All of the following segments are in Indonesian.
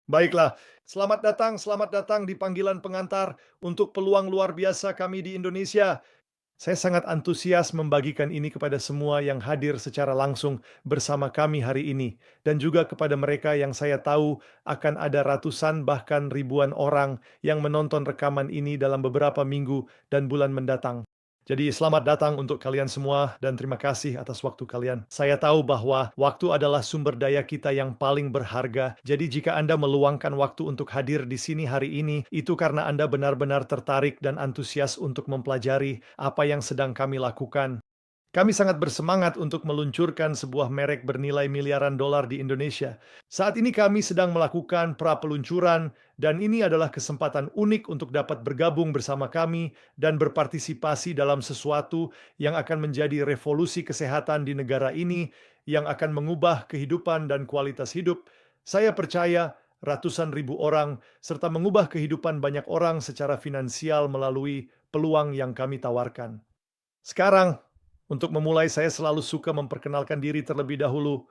Baiklah, selamat datang di panggilan pengantar untuk peluang luar biasa kami di Indonesia. Saya sangat antusias membagikan ini kepada semua yang hadir secara langsung bersama kami hari ini, dan juga kepada mereka yang saya tahu akan ada ratusan bahkan ribuan orang yang menonton rekaman ini dalam beberapa minggu dan bulan mendatang. Jadi selamat datang untuk kalian semua dan terima kasih atas waktu kalian. Saya tahu bahwa waktu adalah sumber daya kita yang paling berharga. Jadi jika Anda meluangkan waktu untuk hadir di sini hari ini, itu karena Anda benar-benar tertarik dan antusias untuk mempelajari apa yang sedang kami lakukan. Kami sangat bersemangat untuk meluncurkan sebuah merek bernilai miliaran dolar di Indonesia. Saat ini kami sedang melakukan pra-peluncuran, dan ini adalah kesempatan unik untuk dapat bergabung bersama kami dan berpartisipasi dalam sesuatu yang akan menjadi revolusi kesehatan di negara ini, yang akan mengubah kehidupan dan kualitas hidup. Saya percaya ratusan ribu orang, serta mengubah kehidupan banyak orang secara finansial melalui peluang yang kami tawarkan. Sekarang, untuk memulai saya selalu suka memperkenalkan diri terlebih dahulu.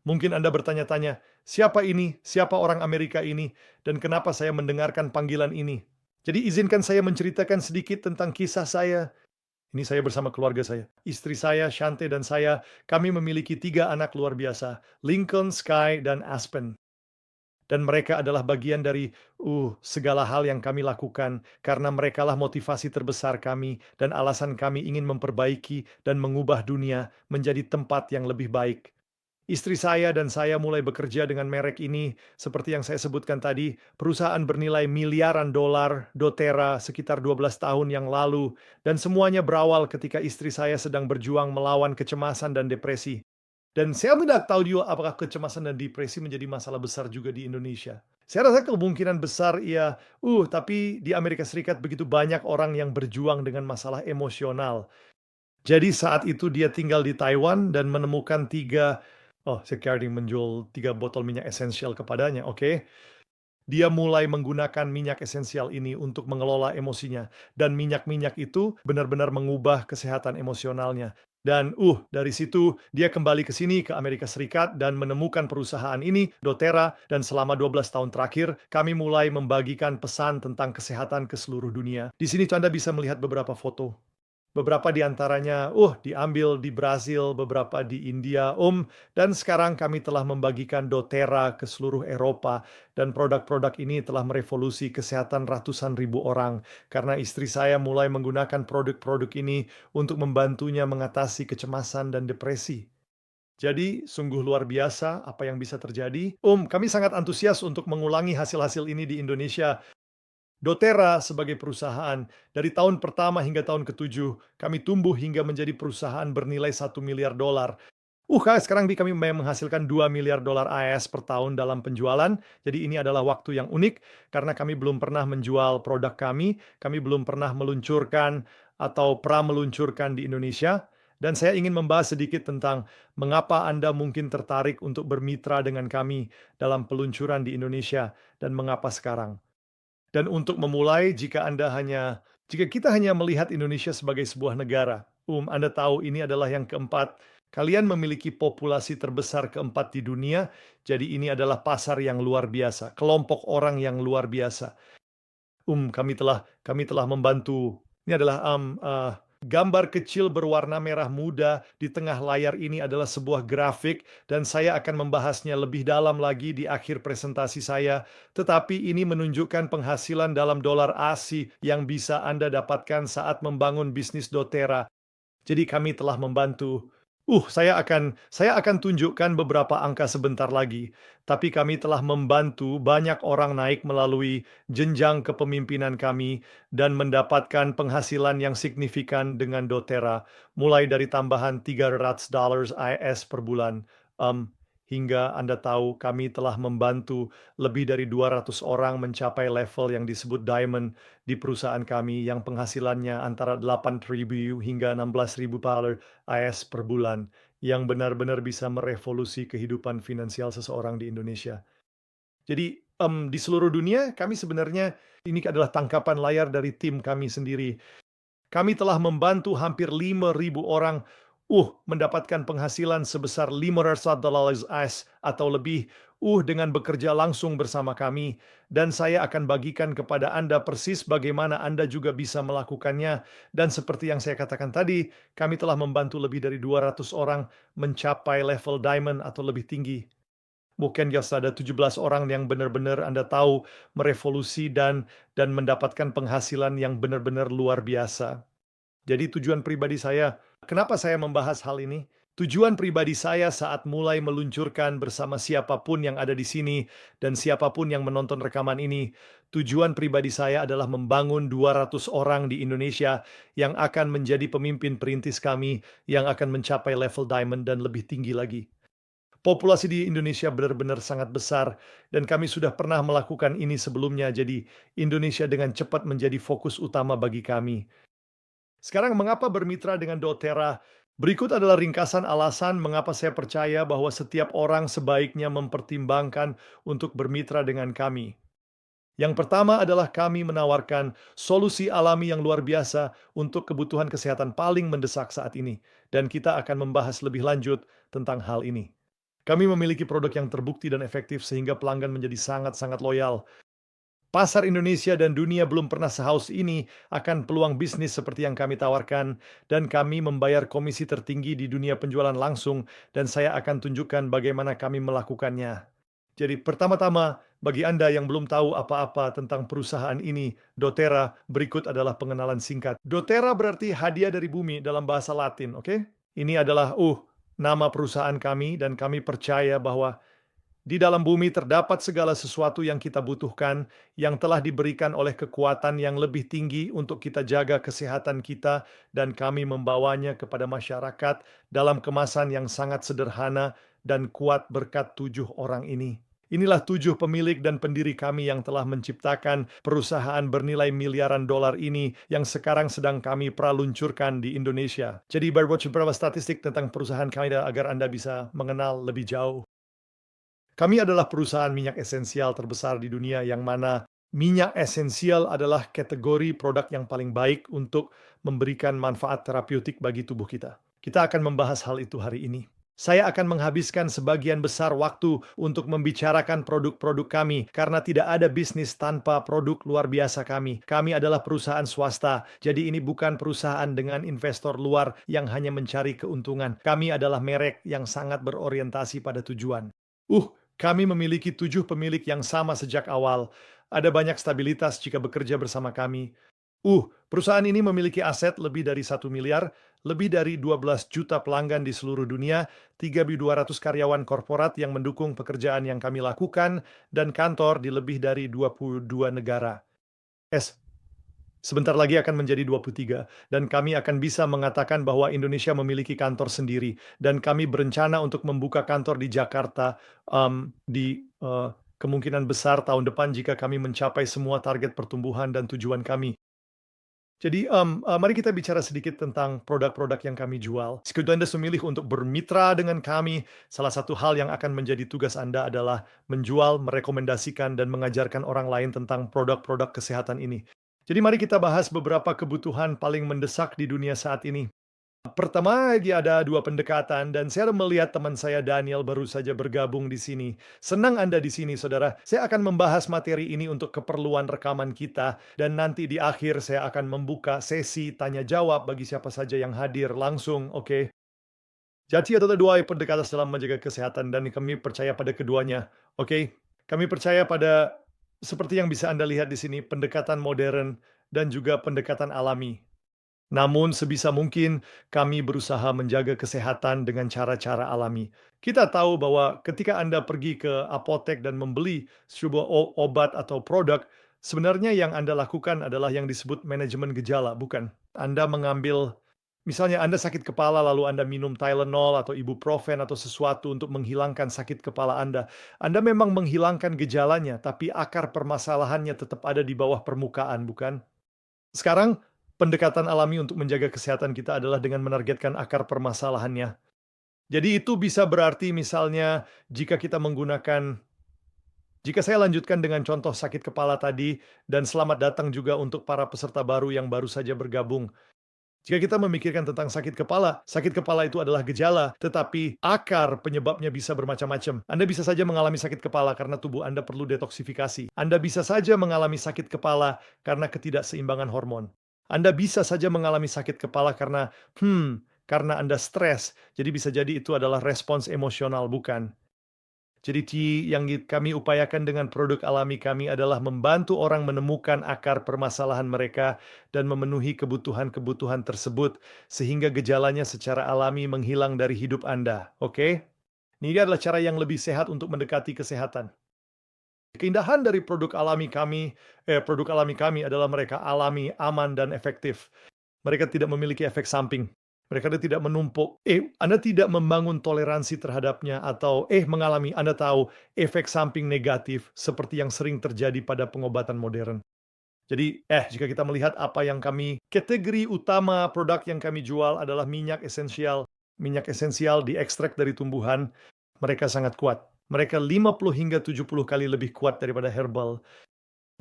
Mungkin Anda bertanya-tanya, siapa ini? Siapa orang Amerika ini? Dan kenapa saya mendengarkan panggilan ini? Jadi izinkan saya menceritakan sedikit tentang kisah saya. Ini saya bersama keluarga saya. Istri saya, Shante, dan saya, kami memiliki 3 anak luar biasa, Lincoln, Sky, dan Aspen. Dan mereka adalah bagian dari segala hal yang kami lakukan, karena merekalah motivasi terbesar kami dan alasan kami ingin memperbaiki dan mengubah dunia menjadi tempat yang lebih baik. Istri saya dan saya mulai bekerja dengan merek ini, seperti yang saya sebutkan tadi, perusahaan bernilai miliaran dolar, doTERRA, sekitar 12 tahun yang lalu, dan semuanya berawal ketika istri saya sedang berjuang melawan kecemasan dan depresi. Dan saya tidak tahu juga apakah kecemasan dan depresi menjadi masalah besar juga di Indonesia. Saya rasa kemungkinan besar iya, tapi di Amerika Serikat begitu banyak orang yang berjuang dengan masalah emosional. Jadi saat itu dia tinggal di Taiwan dan menemukan saya kira dia menjual 3 botol minyak esensial kepadanya, oke. Dia mulai menggunakan minyak esensial ini untuk mengelola emosinya, dan minyak-minyak itu benar-benar mengubah kesehatan emosionalnya. Dan, dari situ dia kembali ke sini, ke Amerika Serikat, dan menemukan perusahaan ini, doTERRA, dan selama 12 tahun terakhir, kami mulai membagikan pesan tentang kesehatan ke seluruh dunia. Di sini tuh Anda bisa melihat beberapa foto. Beberapa di antaranya, diambil di Brasil, beberapa di India, dan sekarang kami telah membagikan doTERRA ke seluruh Eropa, dan produk-produk ini telah merevolusi kesehatan ratusan ribu orang, karena istri saya mulai menggunakan produk-produk ini untuk membantunya mengatasi kecemasan dan depresi. Jadi, sungguh luar biasa apa yang bisa terjadi. Kami sangat antusias untuk mengulangi hasil-hasil ini di Indonesia. doTERRA sebagai perusahaan, dari tahun pertama hingga tahun ke-7, kami tumbuh hingga menjadi perusahaan bernilai 1 miliar dolar. Sekarang kami menghasilkan 2 miliar dolar AS per tahun dalam penjualan. Jadi ini adalah waktu yang unik karena kami belum pernah menjual produk kami belum pernah meluncurkan atau meluncurkan di Indonesia. Dan saya ingin membahas sedikit tentang mengapa Anda mungkin tertarik untuk bermitra dengan kami dalam peluncuran di Indonesia dan mengapa sekarang. Dan untuk memulai, jika kita hanya melihat Indonesia sebagai sebuah negara, Anda tahu ini adalah yang keempat. Kalian memiliki populasi terbesar keempat di dunia, jadi ini adalah pasar yang luar biasa, kelompok orang yang luar biasa. Kami telah membantu. Ini adalah gambar kecil berwarna merah muda di tengah layar ini adalah sebuah grafik, dan saya akan membahasnya lebih dalam lagi di akhir presentasi saya. Tetapi ini menunjukkan penghasilan dalam dolar ASI yang bisa Anda dapatkan saat membangun bisnis doTERRA. Jadi kami telah membantu. Saya akan tunjukkan beberapa angka sebentar lagi, tapi kami telah membantu banyak orang naik melalui jenjang kepemimpinan kami dan mendapatkan penghasilan yang signifikan dengan doTERRA, mulai dari tambahan $300 AS per bulan. Hingga Anda tahu kami telah membantu lebih dari 200 orang mencapai level yang disebut diamond di perusahaan kami yang penghasilannya antara 8.000 hingga 16.000 dolar AS per bulan, yang benar-benar bisa merevolusi kehidupan finansial seseorang di Indonesia. Jadi, di seluruh dunia kami sebenarnya ini adalah tangkapan layar dari tim kami sendiri. Kami telah membantu hampir 5.000 orang Mendapatkan penghasilan sebesar $500 atau lebih, dengan bekerja langsung bersama kami, dan saya akan bagikan kepada Anda persis bagaimana Anda juga bisa melakukannya. Dan seperti yang saya katakan tadi, kami telah membantu lebih dari 200 orang mencapai level diamond atau lebih tinggi. Mungkin just ada 17 orang yang benar-benar Anda tahu merevolusi dan mendapatkan penghasilan yang benar-benar luar biasa. Jadi tujuan pribadi saya, kenapa saya membahas hal ini? Tujuan pribadi saya saat mulai meluncurkan bersama siapapun yang ada di sini dan siapapun yang menonton rekaman ini, tujuan pribadi saya adalah membangun 200 orang di Indonesia yang akan menjadi pemimpin perintis kami yang akan mencapai level diamond dan lebih tinggi lagi. Populasi di Indonesia benar-benar sangat besar dan kami sudah pernah melakukan ini sebelumnya, jadi Indonesia dengan cepat menjadi fokus utama bagi kami. Sekarang mengapa bermitra dengan doTERRA? Berikut adalah ringkasan alasan mengapa saya percaya bahwa setiap orang sebaiknya mempertimbangkan untuk bermitra dengan kami. Yang pertama adalah kami menawarkan solusi alami yang luar biasa untuk kebutuhan kesehatan paling mendesak saat ini, dan kita akan membahas lebih lanjut tentang hal ini. Kami memiliki produk yang terbukti dan efektif sehingga pelanggan menjadi sangat-sangat loyal. Pasar Indonesia dan dunia belum pernah sehaus ini akan peluang bisnis seperti yang kami tawarkan, dan kami membayar komisi tertinggi di dunia penjualan langsung, dan saya akan tunjukkan bagaimana kami melakukannya. Jadi pertama-tama, bagi Anda yang belum tahu apa-apa tentang perusahaan ini, doTERRA, berikut adalah pengenalan singkat. doTERRA berarti hadiah dari bumi dalam bahasa Latin, oke? Ini adalah nama perusahaan kami, dan kami percaya bahwa di dalam bumi terdapat segala sesuatu yang kita butuhkan, yang telah diberikan oleh kekuatan yang lebih tinggi untuk kita jaga kesehatan kita, dan kami membawanya kepada masyarakat dalam kemasan yang sangat sederhana dan kuat berkat 7 orang ini. Inilah 7 pemilik dan pendiri kami yang telah menciptakan perusahaan bernilai miliaran dolar ini yang sekarang sedang kami praluncurkan di Indonesia. Jadi beberapa statistik tentang perusahaan kami agar Anda bisa mengenal lebih jauh. Kami adalah perusahaan minyak esensial terbesar di dunia yang mana minyak esensial adalah kategori produk yang paling baik untuk memberikan manfaat terapeutik bagi tubuh kita. Kita akan membahas hal itu hari ini. Saya akan menghabiskan sebagian besar waktu untuk membicarakan produk-produk kami karena tidak ada bisnis tanpa produk luar biasa kami. Kami adalah perusahaan swasta, jadi ini bukan perusahaan dengan investor luar yang hanya mencari keuntungan. Kami adalah merek yang sangat berorientasi pada tujuan. Kami memiliki 7 pemilik yang sama sejak awal. Ada banyak stabilitas jika bekerja bersama kami. Perusahaan ini memiliki aset lebih dari 1 miliar, lebih dari 12 juta pelanggan di seluruh dunia, 3.200 karyawan korporat yang mendukung pekerjaan yang kami lakukan, dan kantor di lebih dari 22 negara. Sebentar lagi akan menjadi 23, dan kami akan bisa mengatakan bahwa Indonesia memiliki kantor sendiri, dan kami berencana untuk membuka kantor di Jakarta kemungkinan besar tahun depan jika kami mencapai semua target pertumbuhan dan tujuan kami. Jadi, mari kita bicara sedikit tentang produk-produk yang kami jual. Jika Anda memilih untuk bermitra dengan kami, salah satu hal yang akan menjadi tugas Anda adalah menjual, merekomendasikan, dan mengajarkan orang lain tentang produk-produk kesehatan ini. Jadi mari kita bahas beberapa kebutuhan paling mendesak di dunia saat ini. Pertama, ada 2 pendekatan, dan saya melihat teman saya Daniel baru saja bergabung di sini. Senang Anda di sini, saudara. Saya akan membahas materi ini untuk keperluan rekaman kita, dan nanti di akhir saya akan membuka sesi tanya-jawab bagi siapa saja yang hadir langsung, oke? Jadi ada 2 pendekatan dalam menjaga kesehatan, dan kami percaya pada keduanya, oke? Kami percaya pada, seperti yang bisa Anda lihat di sini, pendekatan modern dan juga pendekatan alami. Namun sebisa mungkin kami berusaha menjaga kesehatan dengan cara-cara alami. Kita tahu bahwa ketika Anda pergi ke apotek dan membeli sebuah obat atau produk, sebenarnya yang Anda lakukan adalah yang disebut manajemen gejala, bukan? Anda mengambil, misalnya Anda sakit kepala lalu Anda minum Tylenol atau ibuprofen atau sesuatu untuk menghilangkan sakit kepala Anda. Anda memang menghilangkan gejalanya, tapi akar permasalahannya tetap ada di bawah permukaan, bukan? Sekarang, pendekatan alami untuk menjaga kesehatan kita adalah dengan menargetkan akar permasalahannya. Jadi itu bisa berarti misalnya jika saya lanjutkan dengan contoh sakit kepala tadi, dan selamat datang juga untuk para peserta baru yang baru saja bergabung. Jika kita memikirkan tentang sakit kepala itu adalah gejala, tetapi akar penyebabnya bisa bermacam-macam. Anda bisa saja mengalami sakit kepala karena tubuh Anda perlu detoksifikasi. Anda bisa saja mengalami sakit kepala karena ketidakseimbangan hormon. Anda bisa saja mengalami sakit kepala karena Anda stres. Jadi bisa jadi itu adalah respons emosional, bukan? Jadi yang kami upayakan dengan produk alami kami adalah membantu orang menemukan akar permasalahan mereka dan memenuhi kebutuhan-kebutuhan tersebut sehingga gejalanya secara alami menghilang dari hidup Anda. Oke? Ini adalah cara yang lebih sehat untuk mendekati kesehatan. Keindahan dari produk alami kami adalah mereka alami, aman, dan efektif. Mereka tidak memiliki efek samping. Mereka tidak menumpuk. Anda tidak membangun toleransi terhadapnya atau mengalami, Anda tahu, efek samping negatif seperti yang sering terjadi pada pengobatan modern. Jadi, jika kita melihat apa yang kategori utama produk yang kami jual adalah minyak esensial. Minyak esensial diekstrak dari tumbuhan, mereka sangat kuat. Mereka 50 hingga 70 kali lebih kuat daripada herbal.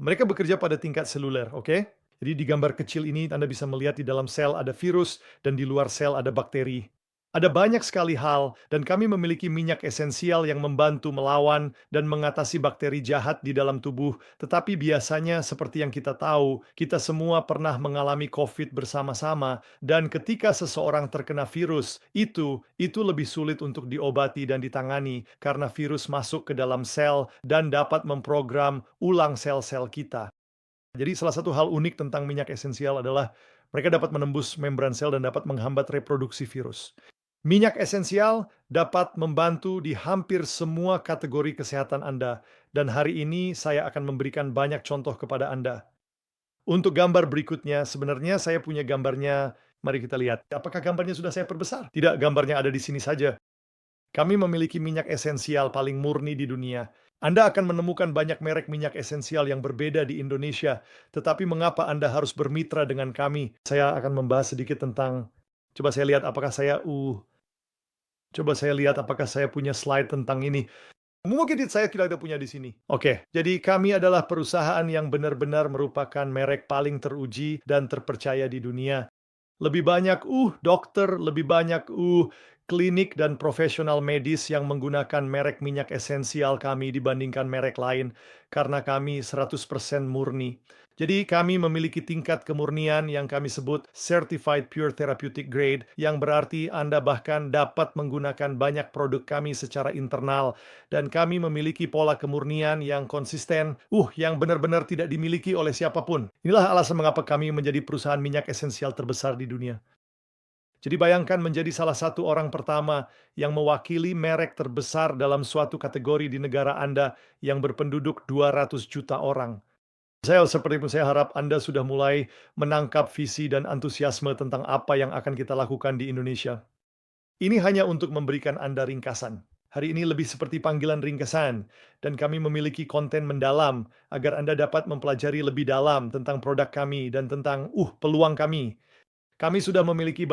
Mereka bekerja pada tingkat seluler, oke? Jadi di gambar kecil ini Anda bisa melihat di dalam sel ada virus dan di luar sel ada bakteri. Ada banyak sekali hal dan kami memiliki minyak esensial yang membantu melawan dan mengatasi bakteri jahat di dalam tubuh. Tetapi biasanya seperti yang kita tahu, kita semua pernah mengalami COVID bersama-sama dan ketika seseorang terkena virus, itu lebih sulit untuk diobati dan ditangani karena virus masuk ke dalam sel dan dapat memprogram ulang sel-sel kita. Jadi salah satu hal unik tentang minyak esensial adalah mereka dapat menembus membran sel dan dapat menghambat reproduksi virus. Minyak esensial dapat membantu di hampir semua kategori kesehatan Anda, dan hari ini saya akan memberikan banyak contoh kepada Anda. Untuk gambar berikutnya, sebenarnya saya punya gambarnya. Mari kita lihat. Apakah gambarnya sudah saya perbesar? Tidak, gambarnya ada di sini saja. Kami memiliki minyak esensial paling murni di dunia. Anda akan menemukan banyak merek minyak esensial yang berbeda di Indonesia, tetapi mengapa Anda harus bermitra dengan kami? Saya akan membahas sedikit tentang, coba saya lihat apakah saya punya slide tentang ini. Mungkin saya tidak ada punya di sini. Oke, jadi kami adalah perusahaan yang benar-benar merupakan merek paling teruji dan terpercaya di dunia. Lebih banyak dokter, lebih banyak klinik dan profesional medis yang menggunakan merek minyak esensial kami dibandingkan merek lain karena kami 100% murni. Jadi kami memiliki tingkat kemurnian yang kami sebut Certified Pure Therapeutic Grade, yang berarti Anda bahkan dapat menggunakan banyak produk kami secara internal, dan kami memiliki pola kemurnian yang konsisten, yang benar-benar tidak dimiliki oleh siapapun. Inilah alasan mengapa kami menjadi perusahaan minyak esensial terbesar di dunia. Jadi bayangkan menjadi salah satu orang pertama yang mewakili merek terbesar dalam suatu kategori di negara Anda yang berpenduduk 200 juta orang. Saya harap Anda sudah mulai menangkap visi dan antusiasme tentang apa yang akan kita lakukan di Indonesia. Ini hanya untuk memberikan Anda ringkasan. Hari ini lebih seperti panggilan ringkasan, dan kami memiliki konten mendalam agar Anda dapat mempelajari lebih dalam tentang produk kami dan tentang peluang kami. Kami sudah memiliki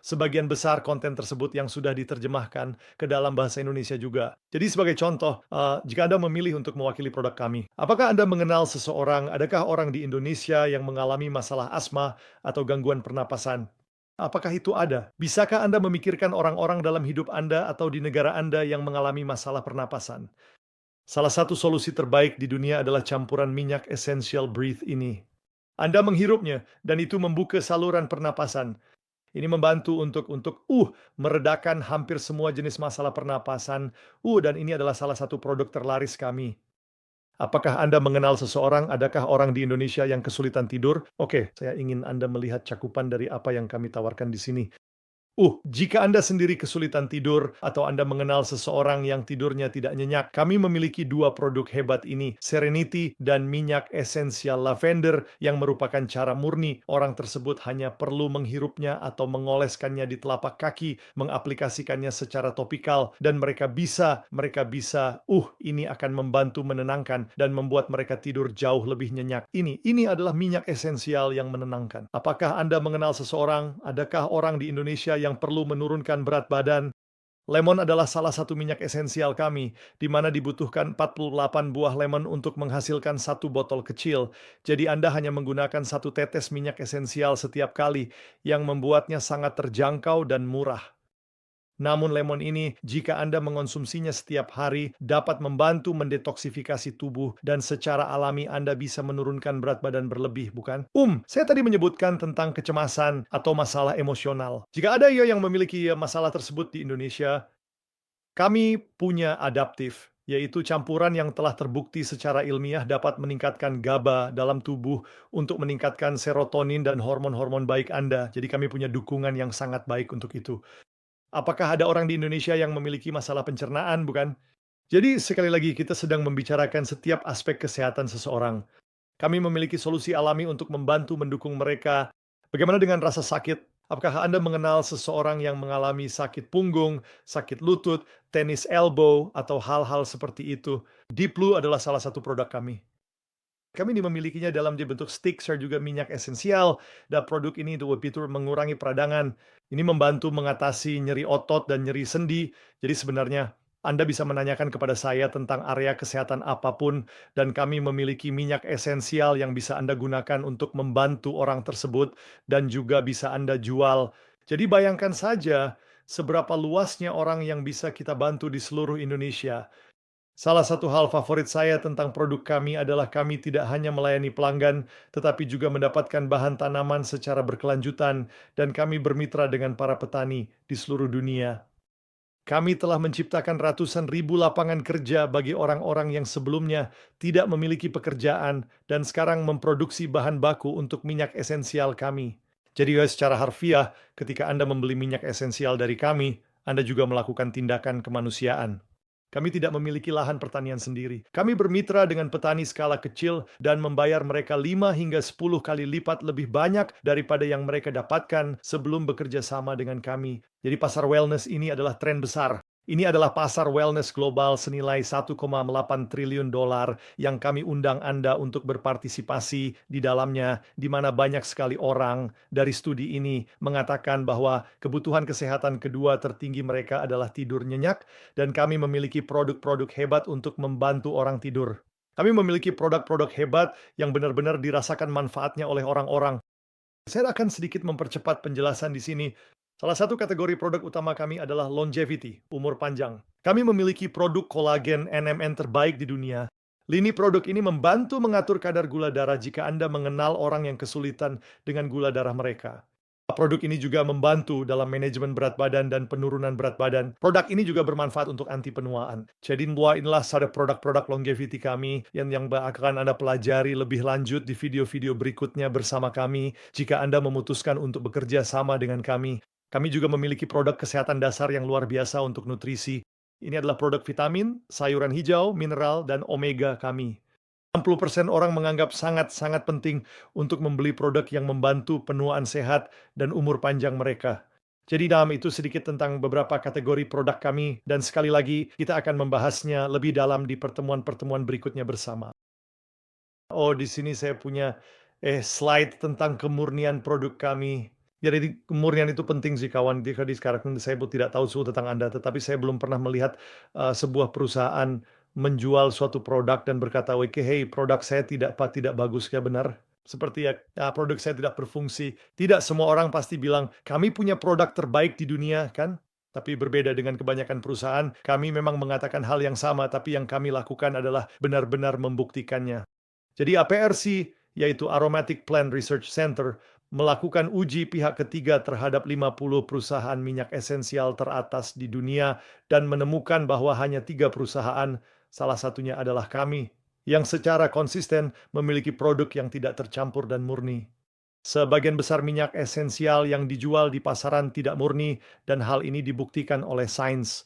sebagian besar konten tersebut yang sudah diterjemahkan ke dalam bahasa Indonesia juga. Jadi sebagai contoh, jika Anda memilih untuk mewakili produk kami, apakah Anda mengenal adakah orang di Indonesia yang mengalami masalah asma atau gangguan pernapasan? Apakah itu ada? Bisakah Anda memikirkan orang-orang dalam hidup Anda atau di negara Anda yang mengalami masalah pernapasan? Salah satu solusi terbaik di dunia adalah campuran minyak essential breath ini. Anda menghirupnya, dan itu membuka saluran pernapasan. Ini membantu untuk meredakan hampir semua jenis masalah pernapasan. Dan ini adalah salah satu produk terlaris kami. Apakah Anda mengenal seseorang? Adakah orang di Indonesia yang kesulitan tidur? Oke, saya ingin Anda melihat cakupan dari apa yang kami tawarkan di sini. Jika Anda sendiri kesulitan tidur atau Anda mengenal seseorang yang tidurnya tidak nyenyak, kami memiliki dua produk hebat ini, Serenity dan minyak esensial lavender, yang merupakan cara murni. Orang tersebut hanya perlu menghirupnya atau mengoleskannya di telapak kaki, mengaplikasikannya secara topikal, dan mereka bisa, ini akan membantu menenangkan dan membuat mereka tidur jauh lebih nyenyak. Ini adalah minyak esensial yang menenangkan. Apakah Anda mengenal seseorang? Adakah orang di Indonesia yang perlu menurunkan berat badan? Lemon adalah salah satu minyak esensial kami, di mana dibutuhkan 48 buah lemon untuk menghasilkan satu botol kecil. Jadi Anda hanya menggunakan satu tetes minyak esensial setiap kali, yang membuatnya sangat terjangkau dan murah. Namun lemon ini, jika Anda mengonsumsinya setiap hari, dapat membantu mendetoksifikasi tubuh dan secara alami Anda bisa menurunkan berat badan berlebih, bukan? Saya tadi menyebutkan tentang kecemasan atau masalah emosional. Jika ada yang memiliki masalah tersebut di Indonesia, kami punya adaptif, yaitu campuran yang telah terbukti secara ilmiah dapat meningkatkan GABA dalam tubuh untuk meningkatkan serotonin dan hormon-hormon baik Anda. Jadi kami punya dukungan yang sangat baik untuk itu. Apakah ada orang di Indonesia yang memiliki masalah pencernaan, bukan? Jadi sekali lagi kita sedang membicarakan setiap aspek kesehatan seseorang. Kami memiliki solusi alami untuk membantu mendukung mereka. Bagaimana dengan rasa sakit? Apakah Anda mengenal seseorang yang mengalami sakit punggung, sakit lutut, tenis elbow, atau hal-hal seperti itu? Deep Blue adalah salah satu produk kami. Kami memilikinya dalam bentuk stick dan juga minyak esensial, dan produk ini itu fitur mengurangi peradangan. Ini membantu mengatasi nyeri otot dan nyeri sendi. Jadi sebenarnya Anda bisa menanyakan kepada saya tentang area kesehatan apapun, dan kami memiliki minyak esensial yang bisa Anda gunakan untuk membantu orang tersebut, dan juga bisa Anda jual. Jadi bayangkan saja seberapa luasnya orang yang bisa kita bantu di seluruh Indonesia. Salah satu hal favorit saya tentang produk kami adalah kami tidak hanya melayani pelanggan, tetapi juga mendapatkan bahan tanaman secara berkelanjutan, dan kami bermitra dengan para petani di seluruh dunia. Kami telah menciptakan ratusan ribu lapangan kerja bagi orang-orang yang sebelumnya tidak memiliki pekerjaan dan sekarang memproduksi bahan baku untuk minyak esensial kami. Jadi secara harfiah, ketika Anda membeli minyak esensial dari kami, Anda juga melakukan tindakan kemanusiaan. Kami tidak memiliki lahan pertanian sendiri. Kami bermitra dengan petani skala kecil dan membayar mereka 5 hingga 10 kali lipat lebih banyak daripada yang mereka dapatkan sebelum bekerja sama dengan kami. Jadi pasar wellness ini adalah tren besar. Ini adalah pasar wellness global senilai 1,8 triliun dolar yang kami undang Anda untuk berpartisipasi di dalamnya, di mana banyak sekali orang dari studi ini mengatakan bahwa kebutuhan kesehatan kedua tertinggi mereka adalah tidur nyenyak, dan kami memiliki produk-produk hebat untuk membantu orang tidur. Kami memiliki produk-produk hebat yang benar-benar dirasakan manfaatnya oleh orang-orang. Saya akan sedikit mempercepat penjelasan di sini. Salah satu kategori produk utama kami adalah longevity, umur panjang. Kami memiliki produk kolagen NMN terbaik di dunia. Lini produk ini membantu mengatur kadar gula darah jika Anda mengenal orang yang kesulitan dengan gula darah mereka. Produk ini juga membantu dalam manajemen berat badan dan penurunan berat badan. Produk ini juga bermanfaat untuk anti penuaan. Jadi inilah ada produk-produk longevity kami yang akan Anda pelajari lebih lanjut di video-video berikutnya bersama kami jika Anda memutuskan untuk bekerja sama dengan kami. Kami juga memiliki produk kesehatan dasar yang luar biasa untuk nutrisi. Ini adalah produk vitamin, sayuran hijau, mineral, dan omega kami. 60% orang menganggap sangat-sangat penting untuk membeli produk yang membantu penuaan sehat dan umur panjang mereka. Jadi dalam itu sedikit tentang beberapa kategori produk kami, dan sekali lagi kita akan membahasnya lebih dalam di pertemuan-pertemuan berikutnya bersama. Di sini saya punya slide tentang kemurnian produk kami. Jadi kemurnian itu penting sih kawan. Jadi sekarang saya tidak tahu suhu tentang Anda, tetapi saya belum pernah melihat sebuah perusahaan menjual suatu produk dan berkata, "Oke, hey, produk saya tidak bagus." Ya benar. Seperti produk saya tidak berfungsi. Tidak semua orang pasti bilang, "Kami punya produk terbaik di dunia," kan? Tapi berbeda dengan kebanyakan perusahaan, kami memang mengatakan hal yang sama, tapi yang kami lakukan adalah benar-benar membuktikannya. Jadi APRC, yaitu Aromatic Plant Research Center, melakukan uji pihak ketiga terhadap 50 perusahaan minyak esensial teratas di dunia dan menemukan bahwa hanya 3 perusahaan, salah satunya adalah kami, yang secara konsisten memiliki produk yang tidak tercampur dan murni. Sebagian besar minyak esensial yang dijual di pasaran tidak murni, dan hal ini dibuktikan oleh sains.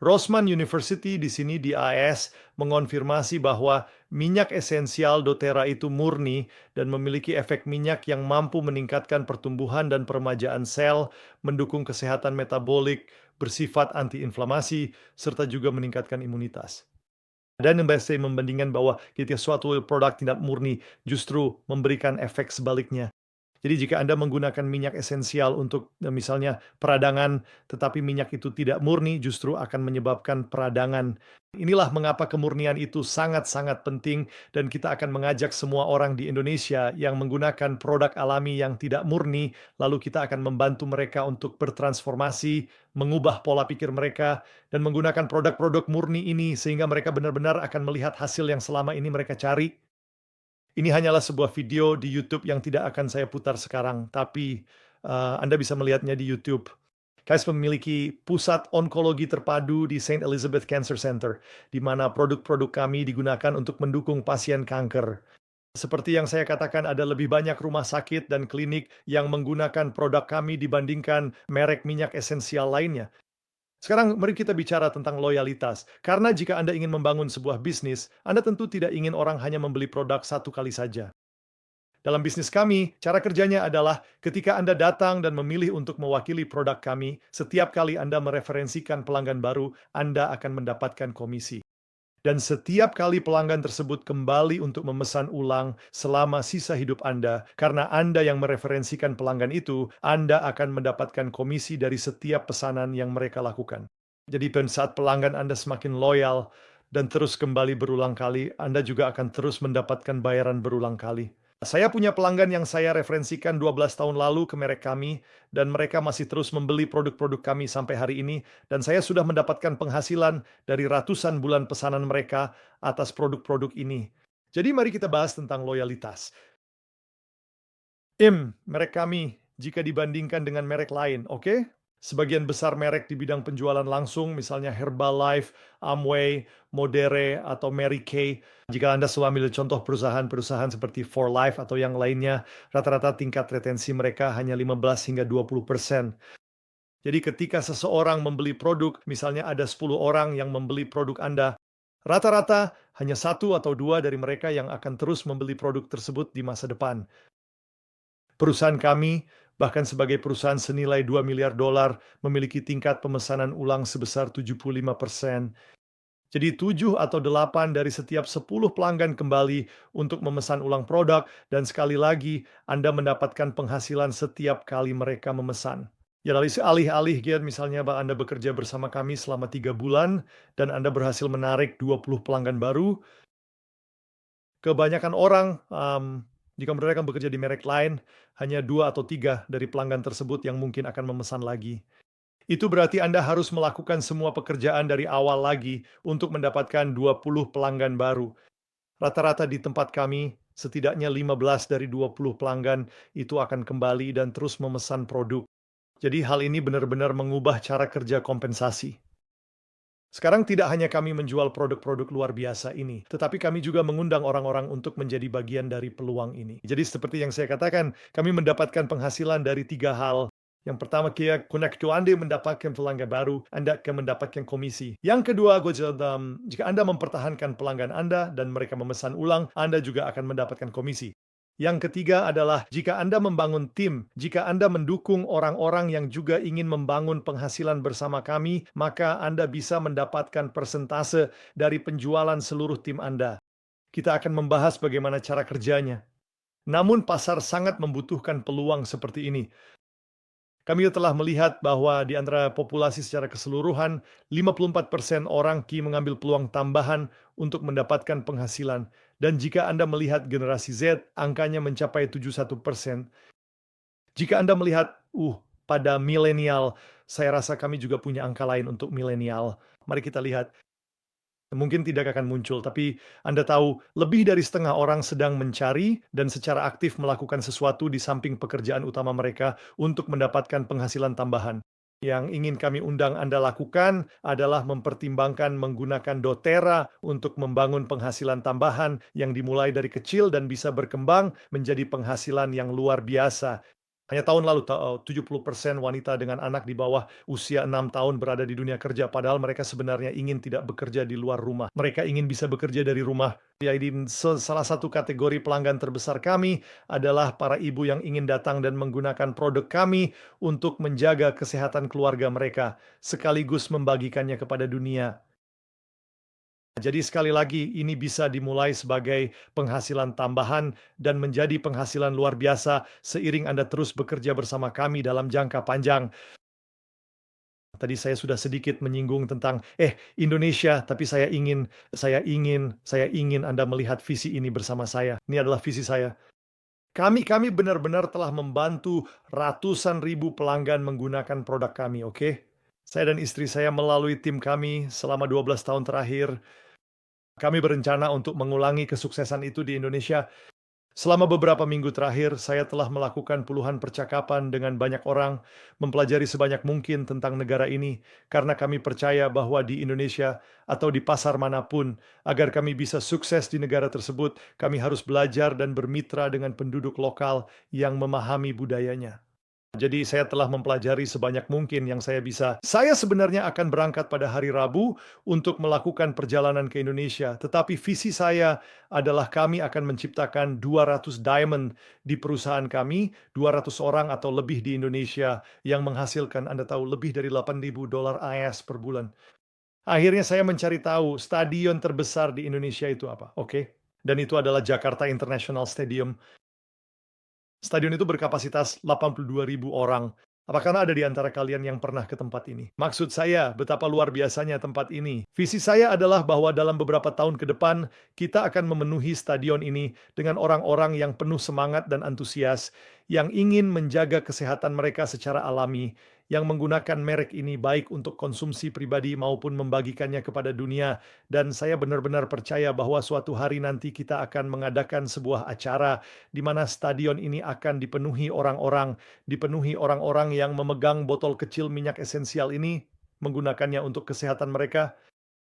Roseman University di sini di AS mengonfirmasi bahwa minyak esensial doTERRA itu murni dan memiliki efek minyak yang mampu meningkatkan pertumbuhan dan peremajaan sel, mendukung kesehatan metabolik, bersifat antiinflamasi, serta juga meningkatkan imunitas. Dan saya membandingkan bahwa ketika suatu produk tidak murni justru memberikan efek sebaliknya. Jadi jika Anda menggunakan minyak esensial untuk misalnya peradangan, tetapi minyak itu tidak murni, justru akan menyebabkan peradangan. Inilah mengapa kemurnian itu sangat-sangat penting dan kita akan mengajak semua orang di Indonesia yang menggunakan produk alami yang tidak murni, lalu kita akan membantu mereka untuk bertransformasi, mengubah pola pikir mereka, dan menggunakan produk-produk murni ini sehingga mereka benar-benar akan melihat hasil yang selama ini mereka cari. Ini hanyalah sebuah video di YouTube yang tidak akan saya putar sekarang, tapi Anda bisa melihatnya di YouTube. KAIS memiliki pusat onkologi terpadu di Saint Elizabeth Cancer Center, di mana produk-produk kami digunakan untuk mendukung pasien kanker. Seperti yang saya katakan, ada lebih banyak rumah sakit dan klinik yang menggunakan produk kami dibandingkan merek minyak esensial lainnya. Sekarang mari kita bicara tentang loyalitas. Karena jika Anda ingin membangun sebuah bisnis, Anda tentu tidak ingin orang hanya membeli produk satu kali saja. Dalam bisnis kami, cara kerjanya adalah ketika Anda datang dan memilih untuk mewakili produk kami, setiap kali Anda mereferensikan pelanggan baru, Anda akan mendapatkan komisi. Dan setiap kali pelanggan tersebut kembali untuk memesan ulang selama sisa hidup Anda, karena Anda yang mereferensikan pelanggan itu, Anda akan mendapatkan komisi dari setiap pesanan yang mereka lakukan. Jadi pada saat pelanggan Anda semakin loyal dan terus kembali berulang kali, Anda juga akan terus mendapatkan bayaran berulang kali. Saya punya pelanggan yang saya referensikan 12 tahun lalu ke merek kami, dan mereka masih terus membeli produk-produk kami sampai hari ini, dan saya sudah mendapatkan penghasilan dari ratusan bulan pesanan mereka atas produk-produk ini. Jadi mari kita bahas tentang loyalitas. Merek kami jika dibandingkan dengan merek lain, oke? Sebagian besar merek di bidang penjualan langsung, misalnya Herbalife, Amway, Modere, atau Mary Kay. Jika Anda selalu ambil contoh perusahaan-perusahaan seperti For Life atau yang lainnya, rata-rata tingkat retensi mereka hanya 15 hingga 20%. Jadi ketika seseorang membeli produk, misalnya ada 10 orang yang membeli produk Anda, rata-rata hanya satu atau dua dari mereka yang akan terus membeli produk tersebut di masa depan. Perusahaan kami, bahkan sebagai perusahaan senilai 2 miliar dolar, memiliki tingkat pemesanan ulang sebesar 75%. Jadi 7 atau 8 dari setiap 10 pelanggan kembali untuk memesan ulang produk, dan sekali lagi Anda mendapatkan penghasilan setiap kali mereka memesan. Ya, alih-alih misalnya Anda bekerja bersama kami selama 3 bulan, dan Anda berhasil menarik 20 pelanggan baru, kebanyakan orang, jika mereka bekerja di merek lain, hanya 2 atau 3 dari pelanggan tersebut yang mungkin akan memesan lagi. Itu berarti Anda harus melakukan semua pekerjaan dari awal lagi untuk mendapatkan 20 pelanggan baru. Rata-rata di tempat kami, setidaknya 15 dari 20 pelanggan itu akan kembali dan terus memesan produk. Jadi hal ini benar-benar mengubah cara kerja kompensasi. Sekarang tidak hanya kami menjual produk-produk luar biasa ini, tetapi kami juga mengundang orang-orang untuk menjadi bagian dari peluang ini. Jadi seperti yang saya katakan, kami mendapatkan penghasilan dari 3 hal. Yang pertama, Connect Anda mendapatkan pelanggan baru, Anda akan mendapatkan komisi. Yang kedua, jika Anda mempertahankan pelanggan Anda dan mereka memesan ulang, Anda juga akan mendapatkan komisi. Yang ketiga adalah jika Anda membangun tim, jika Anda mendukung orang-orang yang juga ingin membangun penghasilan bersama kami, maka Anda bisa mendapatkan persentase dari penjualan seluruh tim Anda. Kita akan membahas bagaimana cara kerjanya. Namun pasar sangat membutuhkan peluang seperti ini. Kami telah melihat bahwa di antara populasi secara keseluruhan, 54% orang mengambil peluang tambahan untuk mendapatkan penghasilan. Dan jika Anda melihat generasi Z, angkanya mencapai 71%. Jika Anda melihat, pada milenial, saya rasa kami juga punya angka lain untuk milenial. Mari kita lihat. Mungkin tidak akan muncul, tapi Anda tahu, lebih dari setengah orang sedang mencari dan secara aktif melakukan sesuatu di samping pekerjaan utama mereka untuk mendapatkan penghasilan tambahan. Yang ingin kami undang Anda lakukan adalah mempertimbangkan menggunakan doTERRA untuk membangun penghasilan tambahan yang dimulai dari kecil dan bisa berkembang menjadi penghasilan yang luar biasa. Hanya tahun lalu, 70% wanita dengan anak di bawah usia 6 tahun berada di dunia kerja, padahal mereka sebenarnya ingin tidak bekerja di luar rumah. Mereka ingin bisa bekerja dari rumah. Jadi salah satu kategori pelanggan terbesar kami adalah para ibu yang ingin datang dan menggunakan produk kami untuk menjaga kesehatan keluarga mereka, sekaligus membagikannya kepada dunia. Jadi sekali lagi, ini bisa dimulai sebagai penghasilan tambahan dan menjadi penghasilan luar biasa seiring Anda terus bekerja bersama kami dalam jangka panjang. Tadi saya sudah sedikit menyinggung tentang, Indonesia, tapi saya ingin Anda melihat visi ini bersama saya. Ini adalah visi saya. Kami benar-benar telah membantu ratusan ribu pelanggan menggunakan produk kami, oke? Saya dan istri saya melalui tim kami selama 12 tahun terakhir, kami berencana untuk mengulangi kesuksesan itu di Indonesia. Selama beberapa minggu terakhir, saya telah melakukan puluhan percakapan dengan banyak orang, mempelajari sebanyak mungkin tentang negara ini, karena kami percaya bahwa di Indonesia atau di pasar manapun, agar kami bisa sukses di negara tersebut, kami harus belajar dan bermitra dengan penduduk lokal yang memahami budayanya. Jadi saya telah mempelajari sebanyak mungkin yang saya bisa. Saya sebenarnya akan berangkat pada hari Rabu untuk melakukan perjalanan ke Indonesia, tetapi visi saya adalah kami akan menciptakan 200 diamond di perusahaan kami, 200 orang atau lebih di Indonesia yang menghasilkan Anda tahu lebih dari $8.000 AS per bulan. Akhirnya saya mencari tahu stadion terbesar di Indonesia itu apa, oke? Dan itu adalah Jakarta International Stadium. Stadion itu berkapasitas 82.000 orang. Apakah ada di antara kalian yang pernah ke tempat ini? Maksud saya, betapa luar biasanya tempat ini. Visi saya adalah bahwa dalam beberapa tahun ke depan, kita akan memenuhi stadion ini dengan orang-orang yang penuh semangat dan antusias, yang ingin menjaga kesehatan mereka secara alami, yang menggunakan merek ini baik untuk konsumsi pribadi maupun membagikannya kepada dunia. Dan saya benar-benar percaya bahwa suatu hari nanti kita akan mengadakan sebuah acara di mana stadion ini akan dipenuhi orang-orang yang memegang botol kecil minyak esensial ini, menggunakannya untuk kesehatan mereka.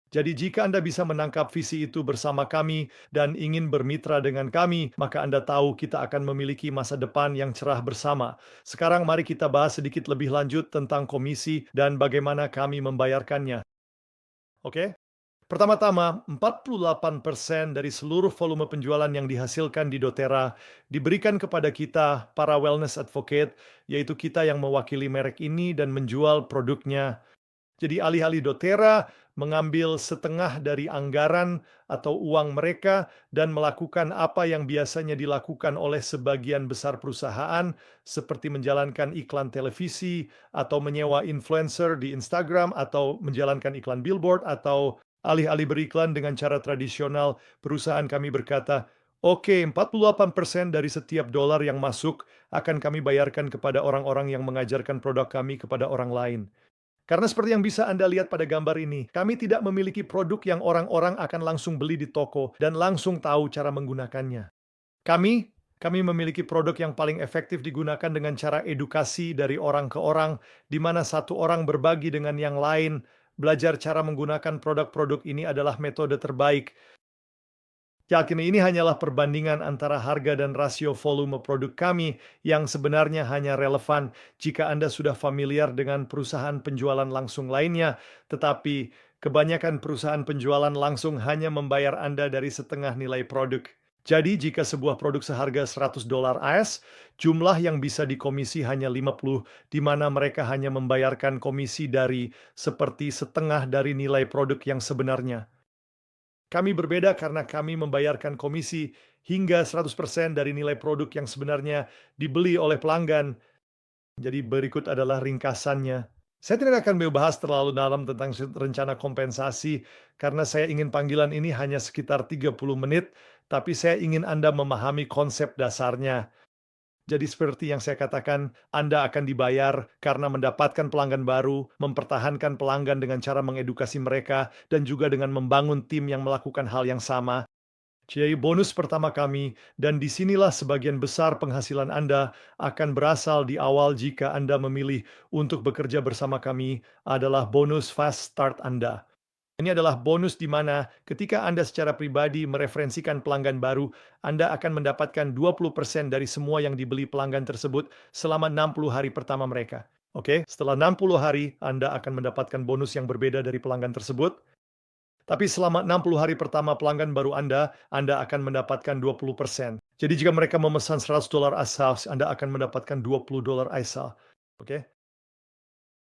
Jadi jika Anda bisa menangkap visi itu bersama kami dan ingin bermitra dengan kami, maka Anda tahu kita akan memiliki masa depan yang cerah bersama. Sekarang mari kita bahas sedikit lebih lanjut tentang komisi dan bagaimana kami membayarkannya. Oke? Pertama-tama, 48% dari seluruh volume penjualan yang dihasilkan di doTERRA diberikan kepada kita, para wellness advocate, yaitu kita yang mewakili merek ini dan menjual produknya. Jadi alih-alih doTERRA mengambil setengah dari anggaran atau uang mereka dan melakukan apa yang biasanya dilakukan oleh sebagian besar perusahaan, seperti menjalankan iklan televisi, atau menyewa influencer di Instagram, atau menjalankan iklan billboard, atau alih-alih beriklan dengan cara tradisional, perusahaan kami berkata, "Oke, 48% dari setiap dolar yang masuk akan kami bayarkan kepada orang-orang yang mengajarkan produk kami kepada orang lain." Karena seperti yang bisa Anda lihat pada gambar ini, kami tidak memiliki produk yang orang-orang akan langsung beli di toko dan langsung tahu cara menggunakannya. Kami, kami memiliki produk yang paling efektif digunakan dengan cara edukasi dari orang ke orang, di mana satu orang berbagi dengan yang lain. Belajar cara menggunakan produk-produk ini adalah metode terbaik. Yakin ini hanyalah perbandingan antara harga dan rasio volume produk kami yang sebenarnya hanya relevan jika Anda sudah familiar dengan perusahaan penjualan langsung lainnya, tetapi kebanyakan perusahaan penjualan langsung hanya membayar Anda dari setengah nilai produk. Jadi jika sebuah produk seharga $100 AS, jumlah yang bisa dikomisi hanya 50, di mana mereka hanya membayarkan komisi dari seperti setengah dari nilai produk yang sebenarnya. Kami berbeda karena kami membayarkan komisi hingga 100% dari nilai produk yang sebenarnya dibeli oleh pelanggan. Jadi berikut adalah ringkasannya. Saya tidak akan membahas terlalu dalam tentang rencana kompensasi karena saya ingin panggilan ini hanya sekitar 30 menit, tapi saya ingin Anda memahami konsep dasarnya. Jadi seperti yang saya katakan, Anda akan dibayar karena mendapatkan pelanggan baru, mempertahankan pelanggan dengan cara mengedukasi mereka, dan juga dengan membangun tim yang melakukan hal yang sama. Jadi bonus pertama kami, dan disinilah sebagian besar penghasilan Anda akan berasal di awal jika Anda memilih untuk bekerja bersama kami, adalah bonus fast start Anda. Ini adalah bonus di mana ketika Anda secara pribadi mereferensikan pelanggan baru, Anda akan mendapatkan 20% dari semua yang dibeli pelanggan tersebut selama 60 hari pertama mereka. Oke, setelah 60 hari, Anda akan mendapatkan bonus yang berbeda dari pelanggan tersebut. Tapi selama 60 hari pertama pelanggan baru Anda akan mendapatkan 20%. Jadi jika mereka memesan $100 asal, Anda akan mendapatkan $20 asal. Oke?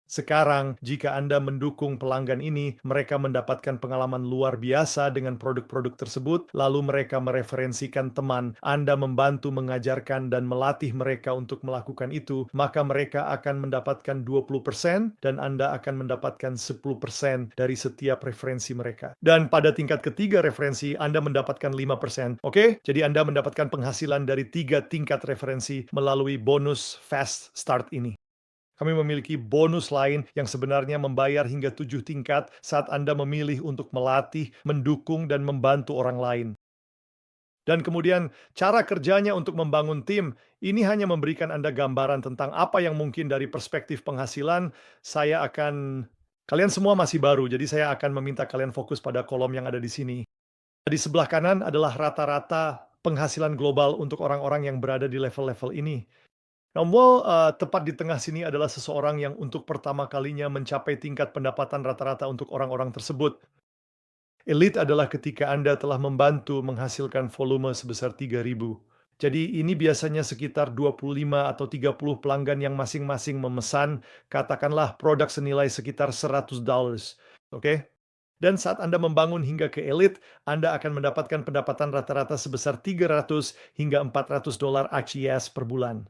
Sekarang, jika Anda mendukung pelanggan ini, mereka mendapatkan pengalaman luar biasa dengan produk-produk tersebut, lalu mereka mereferensikan teman, Anda membantu mengajarkan dan melatih mereka untuk melakukan itu, maka mereka akan mendapatkan 20% dan Anda akan mendapatkan 10% dari setiap referensi mereka. Dan pada tingkat ketiga referensi, Anda mendapatkan 5%. Oke? Jadi Anda mendapatkan penghasilan dari 3 tingkat referensi melalui bonus Fast Start ini. Kami memiliki bonus lain yang sebenarnya membayar hingga 7 tingkat saat Anda memilih untuk melatih, mendukung, dan membantu orang lain. Dan kemudian cara kerjanya untuk membangun tim, ini hanya memberikan Anda gambaran tentang apa yang mungkin dari perspektif penghasilan. Kalian semua masih baru, jadi saya akan meminta kalian fokus pada kolom yang ada di sini. Di sebelah kanan adalah rata-rata penghasilan global untuk orang-orang yang berada di level-level ini. Namun, tepat di tengah sini adalah seseorang yang untuk pertama kalinya mencapai tingkat pendapatan rata-rata untuk orang-orang tersebut. Elite adalah ketika Anda telah membantu menghasilkan volume sebesar 3.000. Jadi ini biasanya sekitar 25 atau 30 pelanggan yang masing-masing memesan, katakanlah produk senilai sekitar $100. Oke? Dan saat Anda membangun hingga ke elite, Anda akan mendapatkan pendapatan rata-rata sebesar 300 hingga $400 ACS per bulan.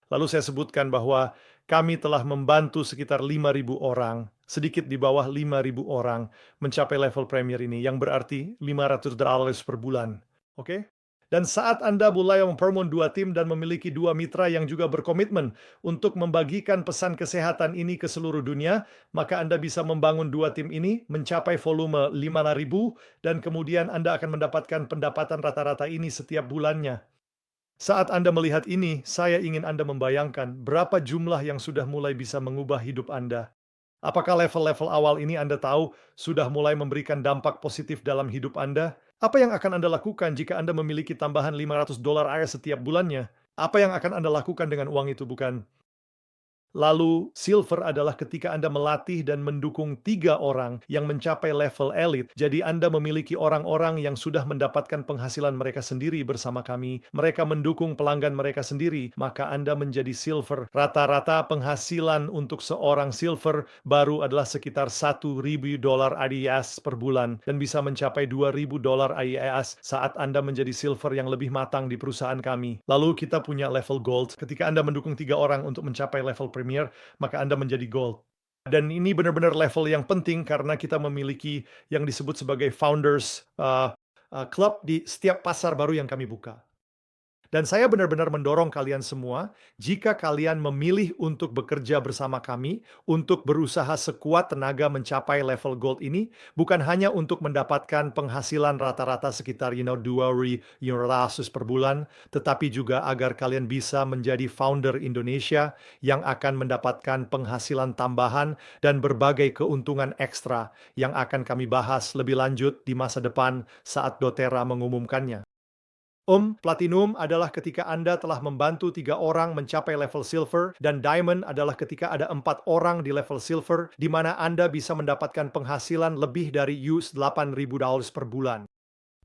Lalu saya sebutkan bahwa kami telah membantu sekitar 5.000 orang, sedikit di bawah 5.000 orang, mencapai level premier ini, yang berarti $500 per bulan. Oke? Dan saat Anda mulai mempermon 2 tim dan memiliki 2 mitra yang juga berkomitmen untuk membagikan pesan kesehatan ini ke seluruh dunia, maka Anda bisa membangun 2 tim ini mencapai volume 5.000 dan kemudian Anda akan mendapatkan pendapatan rata-rata ini setiap bulannya. Saat Anda melihat ini, saya ingin Anda membayangkan berapa jumlah yang sudah mulai bisa mengubah hidup Anda. Apakah level-level awal ini Anda tahu sudah mulai memberikan dampak positif dalam hidup Anda? Apa yang akan Anda lakukan jika Anda memiliki tambahan $500 AS setiap bulannya? Apa yang akan Anda lakukan dengan uang itu, bukan? Lalu, silver adalah ketika Anda melatih dan mendukung 3 orang yang mencapai level elite. Jadi Anda memiliki orang-orang yang sudah mendapatkan penghasilan mereka sendiri bersama kami. Mereka mendukung pelanggan mereka sendiri, maka Anda menjadi silver. Rata-rata penghasilan untuk seorang silver baru adalah sekitar $1.000 ADS per bulan dan bisa mencapai $2.000 ADS saat Anda menjadi silver yang lebih matang di perusahaan kami. Lalu kita punya level gold. Ketika Anda mendukung 3 orang untuk mencapai level premier, maka Anda menjadi gold. Dan ini benar-benar level yang penting karena kita memiliki yang disebut sebagai founders club di setiap pasar baru yang kami buka. Dan saya benar-benar mendorong kalian semua, jika kalian memilih untuk bekerja bersama kami, untuk berusaha sekuat tenaga mencapai level gold ini, bukan hanya untuk mendapatkan penghasilan rata-rata sekitar $2.000 per bulan, tetapi juga agar kalian bisa menjadi founder Indonesia yang akan mendapatkan penghasilan tambahan dan berbagai keuntungan ekstra yang akan kami bahas lebih lanjut di masa depan saat doTERRA mengumumkannya. Platinum adalah ketika Anda telah membantu 3 orang mencapai level silver, dan diamond adalah ketika ada 4 orang di level silver, di mana Anda bisa mendapatkan penghasilan lebih dari $8.000 per bulan.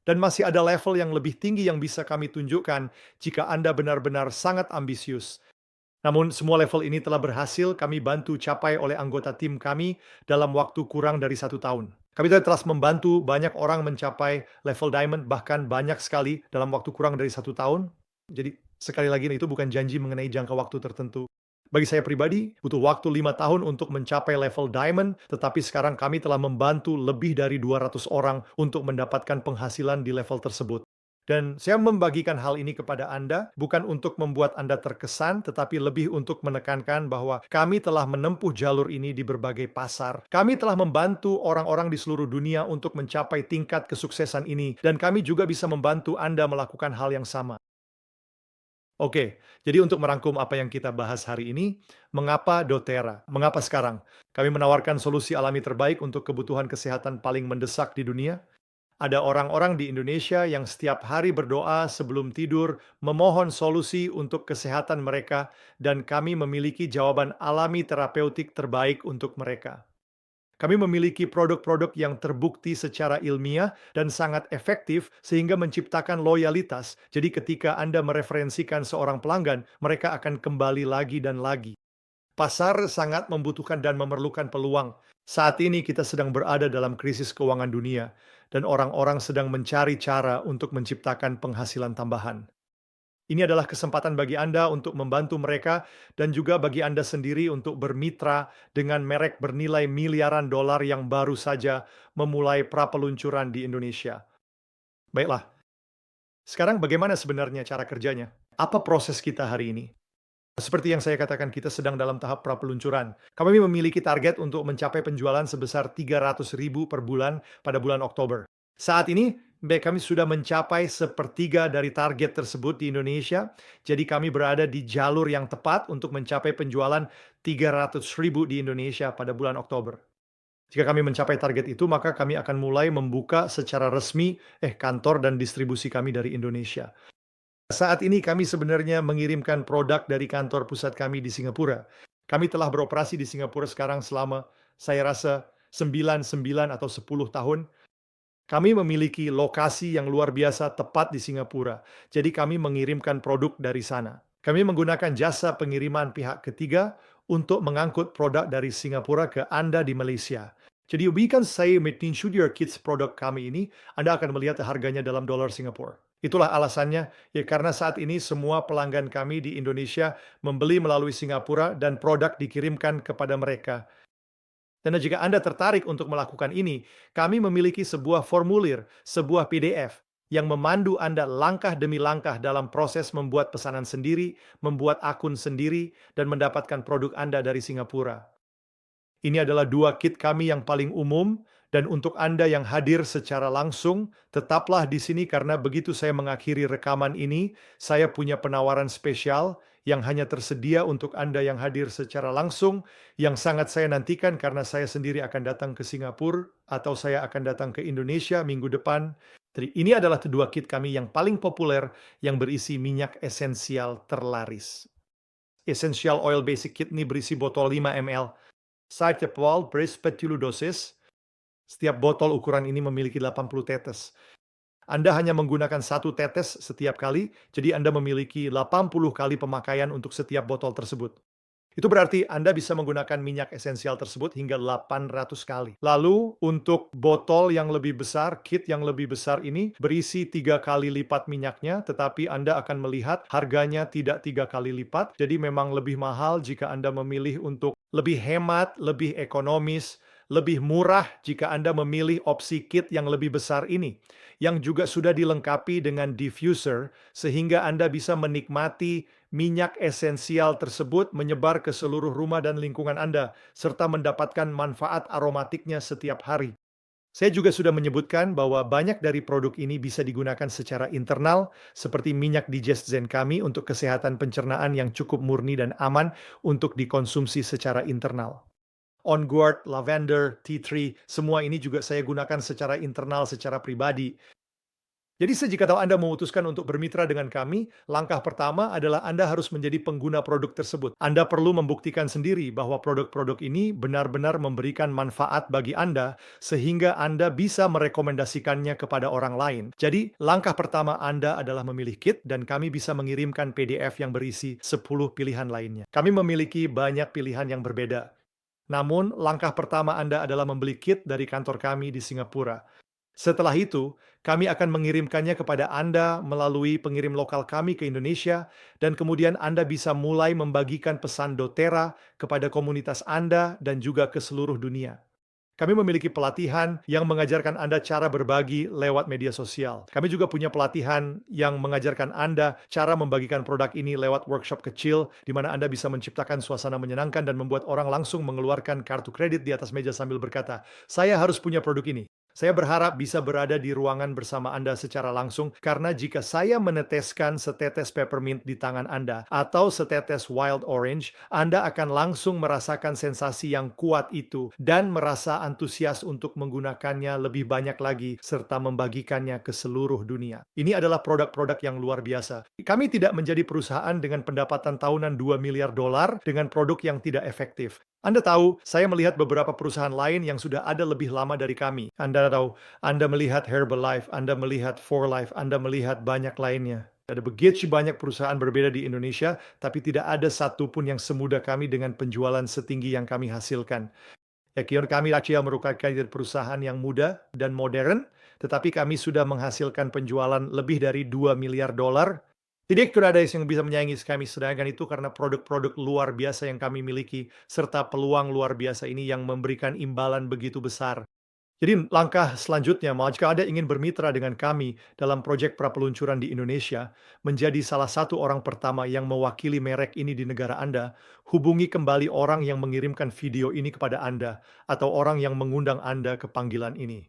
Dan masih ada level yang lebih tinggi yang bisa kami tunjukkan jika Anda benar-benar sangat ambisius. Namun semua level ini telah berhasil kami bantu capai oleh anggota tim kami dalam waktu kurang dari 1 tahun. Kami telah membantu banyak orang mencapai level diamond, bahkan banyak sekali dalam waktu kurang dari 1 tahun. Jadi sekali lagi itu bukan janji mengenai jangka waktu tertentu. Bagi saya pribadi, butuh waktu 5 tahun untuk mencapai level diamond, tetapi sekarang kami telah membantu lebih dari 200 orang untuk mendapatkan penghasilan di level tersebut. Dan saya membagikan hal ini kepada Anda, bukan untuk membuat Anda terkesan, tetapi lebih untuk menekankan bahwa kami telah menempuh jalur ini di berbagai pasar. Kami telah membantu orang-orang di seluruh dunia untuk mencapai tingkat kesuksesan ini, dan kami juga bisa membantu Anda melakukan hal yang sama. Oke, jadi untuk merangkum apa yang kita bahas hari ini, mengapa doTERRA? Mengapa sekarang? Kami menawarkan solusi alami terbaik untuk kebutuhan kesehatan paling mendesak di dunia. Ada orang-orang di Indonesia yang setiap hari berdoa sebelum tidur, memohon solusi untuk kesehatan mereka, dan kami memiliki jawaban alami terapeutik terbaik untuk mereka. Kami memiliki produk-produk yang terbukti secara ilmiah dan sangat efektif sehingga menciptakan loyalitas. Jadi ketika Anda mereferensikan seorang pelanggan, mereka akan kembali lagi dan lagi. Pasar sangat membutuhkan dan memerlukan peluang. Saat ini kita sedang berada dalam krisis keuangan dunia, dan orang-orang sedang mencari cara untuk menciptakan penghasilan tambahan. Ini adalah kesempatan bagi Anda untuk membantu mereka dan juga bagi Anda sendiri untuk bermitra dengan merek bernilai miliaran dolar yang baru saja memulai pra-peluncuran di Indonesia. Baiklah, sekarang bagaimana sebenarnya cara kerjanya? Apa proses kita hari ini? Seperti yang saya katakan, kita sedang dalam tahap pra-peluncuran. Kami memiliki target untuk mencapai penjualan sebesar 300.000 per bulan pada bulan Oktober. Saat ini, kami sudah mencapai sepertiga dari target tersebut di Indonesia, jadi kami berada di jalur yang tepat untuk mencapai penjualan 300.000 di Indonesia pada bulan Oktober. Jika kami mencapai target itu, maka kami akan mulai membuka secara resmi kantor dan distribusi kami dari Indonesia. Saat ini kami sebenarnya mengirimkan produk dari kantor pusat kami di Singapura. Kami telah beroperasi di Singapura sekarang selama, saya rasa, 9 atau 10 tahun. Kami memiliki lokasi yang luar biasa tepat di Singapura, jadi kami mengirimkan produk dari sana. Kami menggunakan jasa pengiriman pihak ketiga untuk mengangkut produk dari Singapura ke Anda di Malaysia. Jadi, jika saya mention your kids produk kami ini, Anda akan melihat harganya dalam dolar Singapura. Itulah alasannya, ya, karena saat ini semua pelanggan kami di Indonesia membeli melalui Singapura dan produk dikirimkan kepada mereka. Dan jika Anda tertarik untuk melakukan ini, kami memiliki sebuah formulir, sebuah PDF, yang memandu Anda langkah demi langkah dalam proses membuat pesanan sendiri, membuat akun sendiri, dan mendapatkan produk Anda dari Singapura. Ini adalah 2 kit kami yang paling umum, dan untuk Anda yang hadir secara langsung, tetaplah di sini karena begitu saya mengakhiri rekaman ini, saya punya penawaran spesial yang hanya tersedia untuk Anda yang hadir secara langsung, yang sangat saya nantikan karena saya sendiri akan datang ke Singapura atau saya akan datang ke Indonesia minggu depan. Jadi ini adalah 2 kit kami yang paling populer yang berisi minyak esensial terlaris. Essential Oil Basic Kit ini berisi botol 5 ml. Setiap botol berisi 40 dosis. Setiap botol ukuran ini memiliki 80 tetes. Anda hanya menggunakan 1 tetes setiap kali, jadi Anda memiliki 80 kali pemakaian untuk setiap botol tersebut. Itu berarti Anda bisa menggunakan minyak esensial tersebut hingga 800 kali. Lalu, untuk botol yang lebih besar, kit yang lebih besar ini berisi 3 kali lipat minyaknya, tetapi Anda akan melihat harganya tidak 3 kali lipat, jadi memang lebih mahal jika Anda memilih untuk lebih hemat, lebih ekonomis, lebih murah jika Anda memilih opsi kit yang lebih besar ini, yang juga sudah dilengkapi dengan diffuser, sehingga Anda bisa menikmati minyak esensial tersebut menyebar ke seluruh rumah dan lingkungan Anda, serta mendapatkan manfaat aromatiknya setiap hari. Saya juga sudah menyebutkan bahwa banyak dari produk ini bisa digunakan secara internal, seperti minyak Digest Zen kami untuk kesehatan pencernaan yang cukup murni dan aman untuk dikonsumsi secara internal. On Guard, Lavender, Tea Tree, semua ini juga saya gunakan secara internal, secara pribadi. Jadi jika tahu Anda memutuskan untuk bermitra dengan kami, langkah pertama adalah Anda harus menjadi pengguna produk tersebut. Anda perlu membuktikan sendiri bahwa produk-produk ini benar-benar memberikan manfaat bagi Anda, sehingga Anda bisa merekomendasikannya kepada orang lain. Jadi, langkah pertama Anda adalah memilih kit, dan kami bisa mengirimkan PDF yang berisi 10 pilihan lainnya. Kami memiliki banyak pilihan yang berbeda. Namun, langkah pertama Anda adalah membeli kit dari kantor kami di Singapura. Setelah itu, kami akan mengirimkannya kepada Anda melalui pengirim lokal kami ke Indonesia, dan kemudian Anda bisa mulai membagikan pesan doTERRA kepada komunitas Anda dan juga ke seluruh dunia. Kami memiliki pelatihan yang mengajarkan Anda cara berbagi lewat media sosial. Kami juga punya pelatihan yang mengajarkan Anda cara membagikan produk ini lewat workshop kecil, di mana Anda bisa menciptakan suasana menyenangkan dan membuat orang langsung mengeluarkan kartu kredit di atas meja sambil berkata, "Saya harus punya produk ini." Saya berharap bisa berada di ruangan bersama Anda secara langsung, karena jika saya meneteskan setetes peppermint di tangan Anda atau setetes wild orange, Anda akan langsung merasakan sensasi yang kuat itu dan merasa antusias untuk menggunakannya lebih banyak lagi serta membagikannya ke seluruh dunia. Ini adalah produk-produk yang luar biasa. Kami tidak menjadi perusahaan dengan pendapatan tahunan 2 miliar dolar dengan produk yang tidak efektif. Anda tahu, saya melihat beberapa perusahaan lain yang sudah ada lebih lama dari kami. Anda tahu, Anda melihat Herbalife, Anda melihat For Life, Anda melihat banyak lainnya. Ada begitu banyak perusahaan berbeda di Indonesia, tapi tidak ada satupun yang semudah kami dengan penjualan setinggi yang kami hasilkan. Ya, kion kami Acia merupakan perusahaan yang muda dan modern, tetapi kami sudah menghasilkan penjualan lebih dari 2 miliar dolar. Tidak ada yang bisa menyaingi kami, sedangkan itu karena produk-produk luar biasa yang kami miliki, serta peluang luar biasa ini yang memberikan imbalan begitu besar. Jadi langkah selanjutnya, jika Anda ingin bermitra dengan kami dalam proyek prapeluncuran di Indonesia, menjadi salah satu orang pertama yang mewakili merek ini di negara Anda, hubungi kembali orang yang mengirimkan video ini kepada Anda, atau orang yang mengundang Anda ke panggilan ini.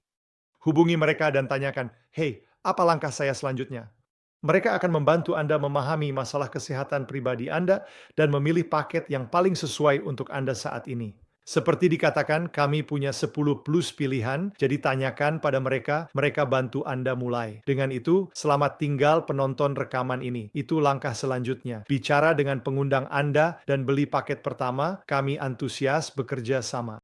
Hubungi mereka dan tanyakan, "Hey, apa langkah saya selanjutnya?" Mereka akan membantu Anda memahami masalah kesehatan pribadi Anda dan memilih paket yang paling sesuai untuk Anda saat ini. Seperti dikatakan, kami punya 10 plus pilihan, jadi tanyakan pada mereka, mereka bantu Anda mulai. Dengan itu, selamat tinggal penonton rekaman ini. Itu langkah selanjutnya. Bicara dengan pengundang Anda dan beli paket pertama, kami antusias bekerja sama.